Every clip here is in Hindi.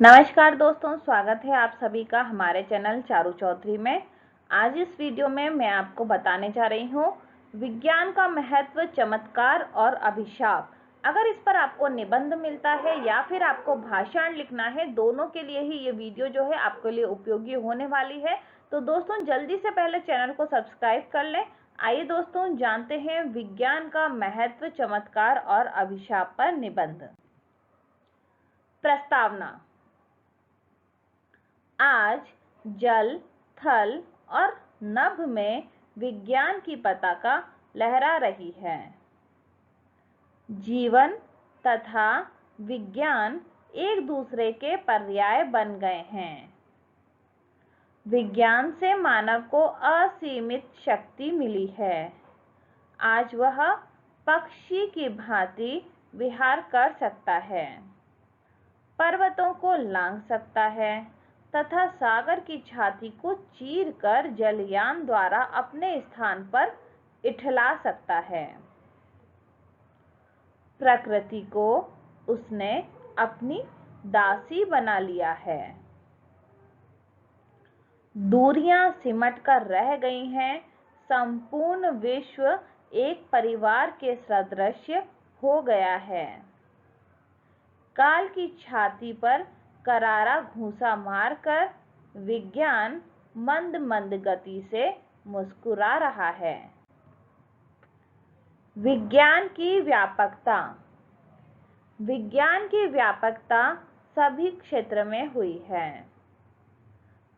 नमस्कार दोस्तों, स्वागत है आप सभी का हमारे चैनल चारू चौधरी में। आज इस वीडियो में मैं आपको बताने जा रही हूँ विज्ञान का महत्व, चमत्कार और अभिशाप। अगर इस पर आपको निबंध मिलता है या फिर आपको भाषण लिखना है, दोनों के लिए ही ये वीडियो जो है आपके लिए उपयोगी होने वाली है। तो दोस्तों जल्दी से पहले चैनल को सब्सक्राइब कर लें। आइए दोस्तों जानते हैं विज्ञान का महत्व, चमत्कार और अभिशाप पर निबंध। प्रस्तावना। आज जल, थल और नभ में विज्ञान की पताका लहरा रही है। जीवन तथा विज्ञान एक दूसरे के पर्याय बन गए हैं। विज्ञान से मानव को असीमित शक्ति मिली है। आज वह पक्षी की भांति विहार कर सकता है, पर्वतों को लांघ सकता है तथा सागर की छाती को चीरकर जलयान द्वारा अपने स्थान पर इठला सकता है। प्रकृति को उसने अपनी दासी बना लिया है। दूरियां सिमट कर रह गई हैं। संपूर्ण विश्व एक परिवार के सदृश हो गया है। काल की छाती पर करारा घूंसा मारकर विज्ञान मंद मंद गति से मुस्कुरा रहा है। विज्ञान की व्यापकता। विज्ञान की व्यापकता सभी क्षेत्र में हुई है।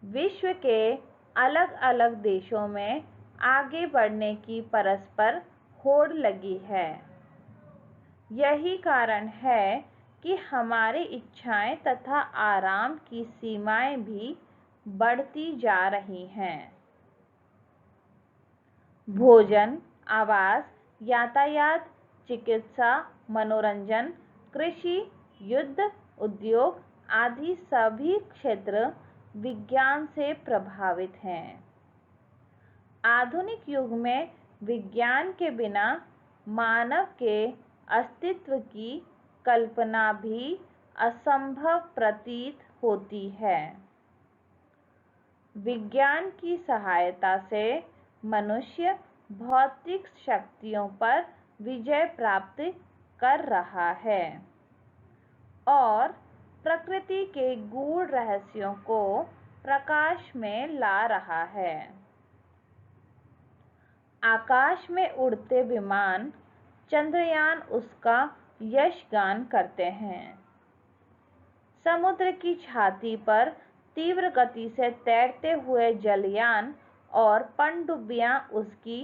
विश्व के अलग अलग देशों में आगे बढ़ने की परस्पर होड़ लगी है। यही कारण है कि हमारी इच्छाएं तथा आराम की सीमाएं भी बढ़ती जा रही हैं। भोजन, आवास, यातायात, चिकित्सा, मनोरंजन, कृषि, युद्ध, उद्योग आदि सभी क्षेत्र विज्ञान से प्रभावित हैं। आधुनिक युग में विज्ञान के बिना मानव के अस्तित्व की कल्पना भी असंभव प्रतीत होती है। विज्ञान की सहायता से मनुष्य भौतिक शक्तियों पर विजय प्राप्त कर रहा है और प्रकृति के गूढ़ रहस्यों को प्रकाश में ला रहा है। आकाश में उड़ते विमान, चंद्रयान उसका यशगान करते हैं। समुद्र की छाती पर तीव्र गति से तैरते हुए जलयान और पनडुब्बियां उसकी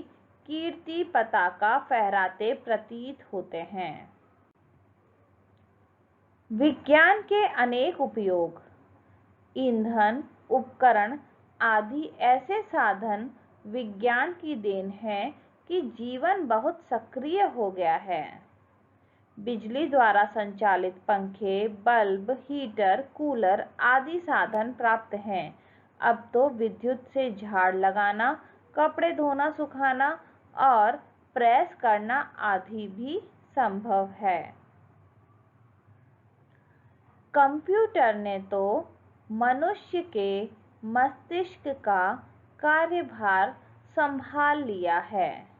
कीर्ति पताका फहराते प्रतीत होते हैं। विज्ञान के अनेक उपयोग। ईंधन, उपकरण आदि ऐसे साधन विज्ञान की देन है कि जीवन बहुत सक्रिय हो गया है। बिजली द्वारा संचालित पंखे, बल्ब, हीटर, कूलर आदि साधन प्राप्त हैं। अब तो विद्युत से झाड़ लगाना, कपड़े धोना, सुखाना और प्रेस करना आदि भी संभव है। कंप्यूटर ने तो मनुष्य के मस्तिष्क का कार्यभार संभाल लिया है।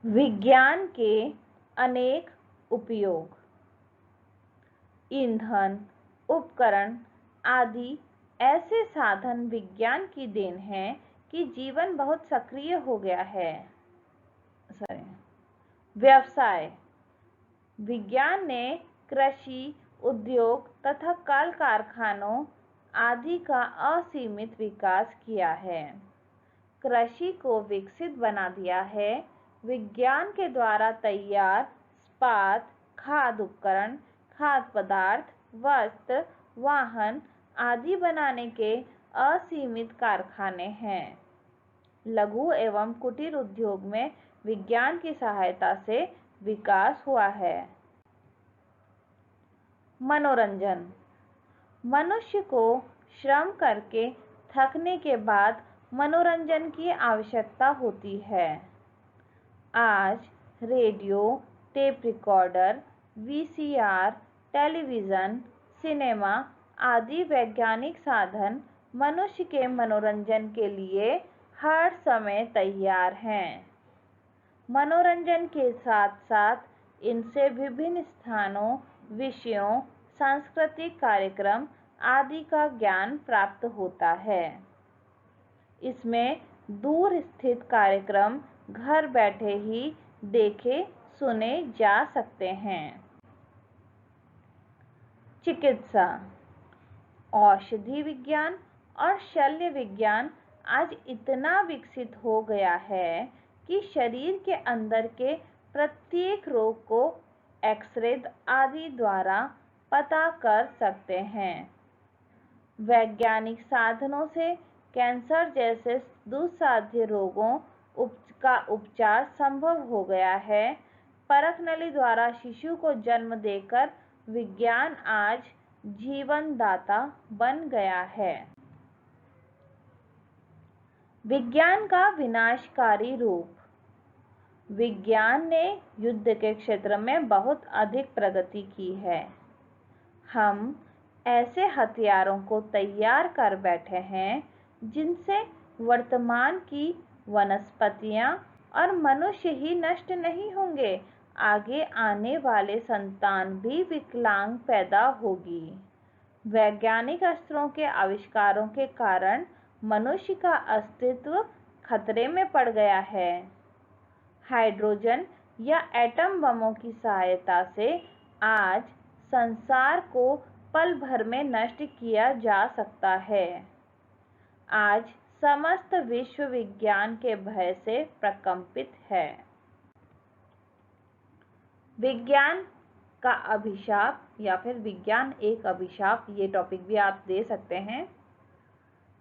विज्ञान के अनेक उपयोग। ईंधन, उपकरण आदि ऐसे साधन विज्ञान की देन है कि जीवन बहुत सक्रिय हो गया है। व्यवसाय। विज्ञान ने कृषि, उद्योग तथा कल कारखानों आदि का असीमित विकास किया है। कृषि को विकसित बना दिया है। विज्ञान के द्वारा तैयार इस्पात, खाद्य उपकरण, खाद्य पदार्थ, वस्त्र, वाहन आदि बनाने के असीमित कारखाने हैं। लघु एवं कुटीर उद्योग में विज्ञान की सहायता से विकास हुआ है। मनोरंजन। मनुष्य को श्रम करके थकने के बाद मनोरंजन की आवश्यकता होती है। आज radio, tape recorder, VCR, television, cinema आदि वैज्ञानिक साधन मनुष्य के मनोरंजन के लिए हर समय तैयार हैं। मनोरंजन के साथ साथ इनसे विभिन्न स्थानों, विषयों, सांस्कृतिक कार्यक्रम आदि का ज्ञान प्राप्त होता है। इसमें दूर स्थित कार्यक्रम घर बैठे ही देखे सुने जा सकते हैं। चिकित्सा, औषधि विज्ञान और शल्य विज्ञान आज इतना विकसित हो गया है कि शरीर के अंदर के प्रत्येक रोग को एक्सरे आदि द्वारा पता कर सकते हैं। वैज्ञानिक साधनों से कैंसर जैसे दुस्साध्य रोगों का उपचार संभव हो गया है। परख नली द्वारा शिशु को जन्म देकर विज्ञान आज जीवनदाता बन गया है। विज्ञान का विनाशकारी रूप। विज्ञान ने युद्ध के क्षेत्र में बहुत अधिक प्रगति की है। हम ऐसे हथियारों को तैयार कर बैठे हैं जिनसे वर्तमान की वनस्पतियां और मनुष्य ही नष्ट नहीं होंगे, आगे आने वाले संतान भी विकलांग पैदा होगी। वैज्ञानिक अस्त्रों के आविष्कारों के कारण मनुष्य का अस्तित्व खतरे में पड़ गया है। हाइड्रोजन या एटम बमों की सहायता से आज संसार को पल भर में नष्ट किया जा सकता है। आज समस्त विश्व विज्ञान के भय से प्रकंपित है। विज्ञान का अभिशाप या फिर विज्ञान एक अभिशाप, ये टॉपिक भी आप दे सकते हैं।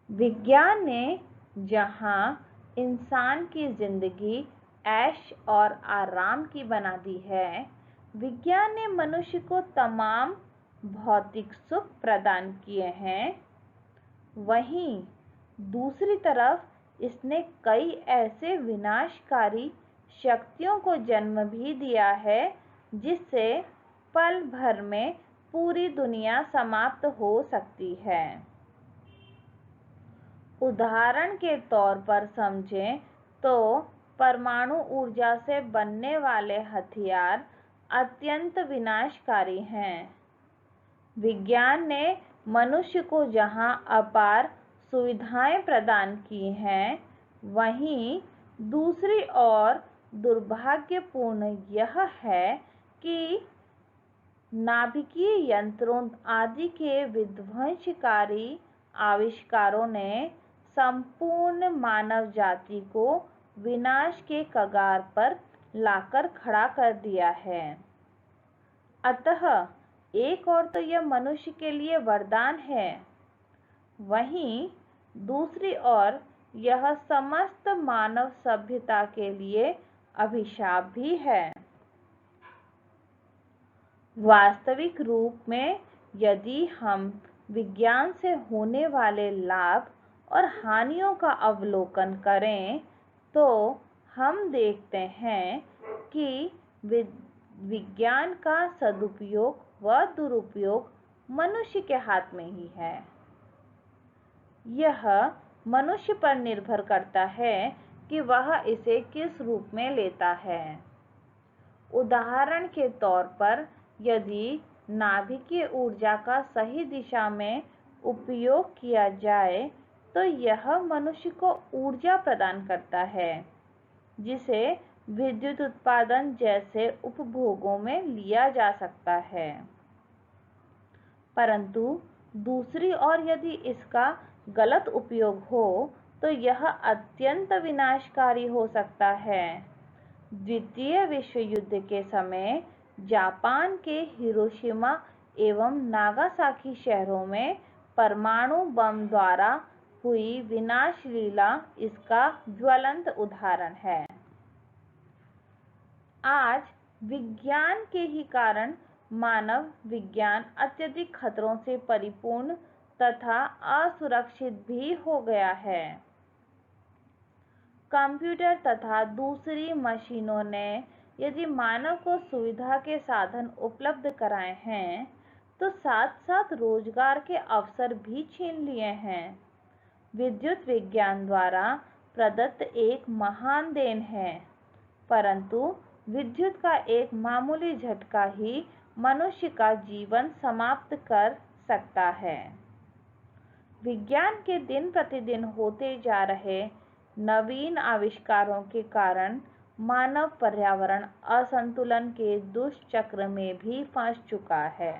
विज्ञान ने जहां इंसान की जिंदगी ऐश और आराम की बना दी है, विज्ञान ने मनुष्य को तमाम भौतिक सुख प्रदान किए हैं। वहीं दूसरी तरफ इसने कई ऐसे विनाशकारी शक्तियों को जन्म भी दिया है जिससे पल भर में पूरी दुनिया समाप्त हो सकती है। उदाहरण के तौर पर समझें तो परमाणु ऊर्जा से बनने वाले हथियार अत्यंत विनाशकारी हैं। विज्ञान ने मनुष्य को जहां अपार सुविधाएं प्रदान की हैं, वहीं दूसरी ओर दुर्भाग्यपूर्ण यह है कि नाभिकीय यंत्रों आदि के विध्वंसकारी आविष्कारों ने संपूर्ण मानव जाति को विनाश के कगार पर लाकर खड़ा कर दिया है। अतः एक ओर तो यह मनुष्य के लिए वरदान है, वहीं दूसरी ओर यह समस्त मानव सभ्यता के लिए अभिशाप भी है। वास्तविक रूप में यदि हम विज्ञान से होने वाले लाभ और हानियों का अवलोकन करें तो हम देखते हैं कि विज्ञान का सदुपयोग व दुरुपयोग मनुष्य के हाथ में ही है। यह मनुष्य पर निर्भर करता है कि वह इसे किस रूप में लेता है। उदाहरण के तौर पर यदि नाभिकीय ऊर्जा का सही दिशा में उपयोग किया जाए तो यह मनुष्य को ऊर्जा प्रदान करता है जिसे विद्युत उत्पादन जैसे उपभोगों में लिया जा सकता है। परंतु दूसरी ओर यदि इसका गलत उपयोग हो तो यह अत्यंत विनाशकारी हो सकता है। द्वितीय विश्व युद्ध के समय जापान के हिरोशिमा एवं नागासाकी शहरों में परमाणु बम द्वारा हुई विनाश लीला इसका ज्वलंत उदाहरण है। आज विज्ञान के ही कारण मानव विज्ञान अत्यधिक खतरों से परिपूर्ण तथा असुरक्षित भी हो गया है। कंप्यूटर तथा दूसरी मशीनों ने यदि मानव को सुविधा के साधन उपलब्ध कराए हैं तो साथ साथ रोजगार के अवसर भी छीन लिए हैं। विद्युत विज्ञान द्वारा प्रदत्त एक महान देन है, परंतु विद्युत का एक मामूली झटका ही मनुष्य का जीवन समाप्त कर सकता है। विज्ञान के दिन प्रतिदिन होते जा रहे नवीन आविष्कारों के कारण मानव पर्यावरण असंतुलन के दुष्चक्र में भी फंस चुका है।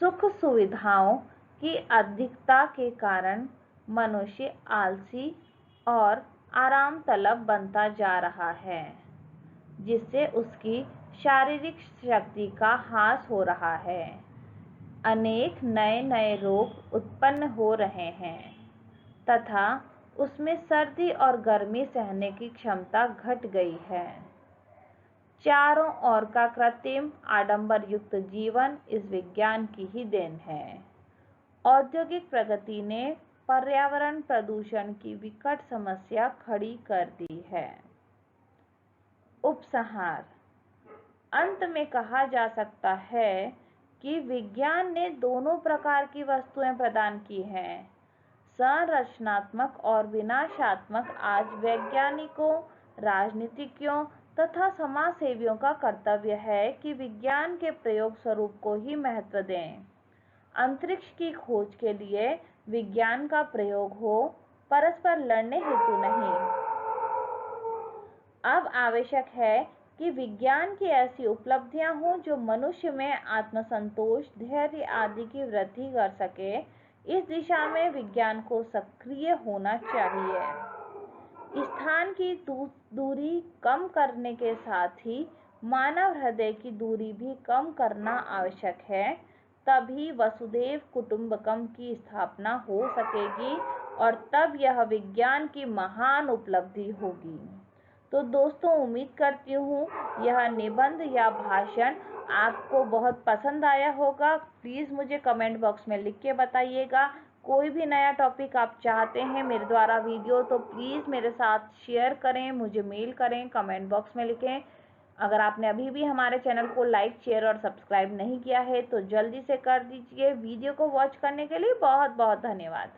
सुख सुविधाओं की अधिकता के कारण मनुष्य आलसी और आराम तलब बनता जा रहा है, जिससे उसकी शारीरिक शक्ति का ह्रास हो रहा है। अनेक नए नए रोग उत्पन्न हो रहे हैं तथा उसमें सर्दी और गर्मी सहने की क्षमता घट गई है। चारों ओर का कृत्रिम आडंबर युक्त जीवन इस विज्ञान की ही देन है। औद्योगिक प्रगति ने पर्यावरण प्रदूषण की विकट समस्या खड़ी कर दी है। उपसंहार: अंत में कहा जा सकता है कि विज्ञान ने दोनों प्रकार की वस्तुएं प्रदान की हैं। संरचनात्मक और विनाशात्मक। आज वैज्ञानिकों, राजनीतिज्ञों तथा समाज सेवियों का कर्तव्य है कि विज्ञान के प्रयोग स्वरूप को ही महत्व दें। अंतरिक्ष की खोज के लिए विज्ञान का प्रयोग हो, परस्पर लड़ने हेतु नहीं। अब आवश्यक है कि विज्ञान की ऐसी उपलब्धियां हों जो मनुष्य में आत्मसंतोष, धैर्य आदि की वृद्धि कर सके। इस दिशा में विज्ञान को सक्रिय होना चाहिए। स्थान की दूरी कम करने के साथ ही मानव हृदय की दूरी भी कम करना आवश्यक है, तभी वसुधैव कुटुंबकम की स्थापना हो सकेगी और तब यह विज्ञान की महान उपलब्धि होगी। तो दोस्तों, उम्मीद करती हूँ यह निबंध या भाषण आपको बहुत पसंद आया होगा। प्लीज़ मुझे कमेंट बॉक्स में लिख के बताइएगा। कोई भी नया टॉपिक आप चाहते हैं मेरे द्वारा वीडियो, तो प्लीज़ मेरे साथ शेयर करें, मुझे मेल करें, कमेंट बॉक्स में लिखें। अगर आपने अभी भी हमारे चैनल को लाइक, शेयर और सब्सक्राइब नहीं किया है तो जल्दी से कर दीजिए। वीडियो को वॉच करने के लिए बहुत बहुत धन्यवाद।